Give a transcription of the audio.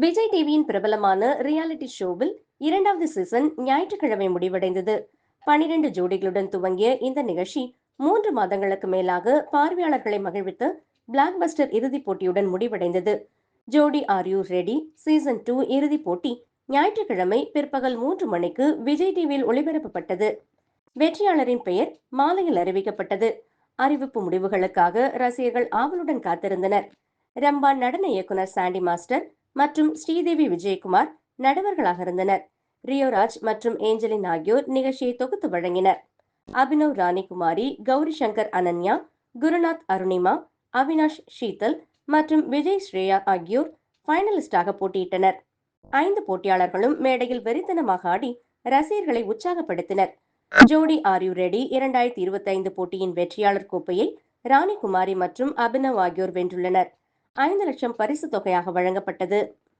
விஜய் டிவியின் பிரபலமான ரியாலிட்டி ஷோவில் இரண்டாவது சீசன் ஞாயிற்றுக்கிழமை முடிவடைந்தது. 12 ஜோடிகளுடன் துவங்கிய இந்த நிகழ்ச்சி 3 மாதங்களுக்கு மேலாக பார்வையாளர்களை மகிழ்வித்த பிளாக் பஸ்டர் இறுதிப் போட்டியுடன் முடிவடைந்தது. ஜோடி ஆர் யூ ரெடி சீசன் 2 இறுதிப் போட்டி ஞாயிற்றுக்கிழமை பிற்பகல் 3 மணிக்கு விஜய் டிவியில் ஒளிபரப்பப்பட்டது. வெற்றியாளரின் பெயர் மாலையில் அறிவிக்கப்பட்டது. அறிவிப்பு முடிவுகளுக்காக ரசிகர்கள் ஆவலுடன் காத்திருந்தனர். ரம்பான் நடன இயக்குனர் சாண்டி மாஸ்டர் மற்றும் ஸ்ரீதேவி விஜயகுமார் நடுவர்களாக இருந்தனர். ரியோராஜ் மற்றும் ஏஞ்சலின் ஆகியோர் நிகழ்ச்சியை தொகுத்து வழங்கினர். அபினவ் ராணிகுமாரி, கௌரி சங்கர் அனன்யா, குருநாத் அருணிமா, அவினாஷ் ஷீதல் மற்றும் விஜய் ஸ்ரேயா ஆகியோர் ஃபைனலிஸ்டாக போட்டியிட்டனர். 5 போட்டியாளர்களும் மேடையில் வெறித்தனமாக ஆடி ரசிகர்களை உற்சாகப்படுத்தினர். ஜோடி ஆர் யூ ரெடி 2025 போட்டியின் வெற்றியாளர் கோப்பையை ராணிகுமாரி மற்றும் அபினவ் ஆகியோர் வென்றுள்ளனர். 5 லட்சம் பரிசு தொகையாக வழங்கப்பட்டது.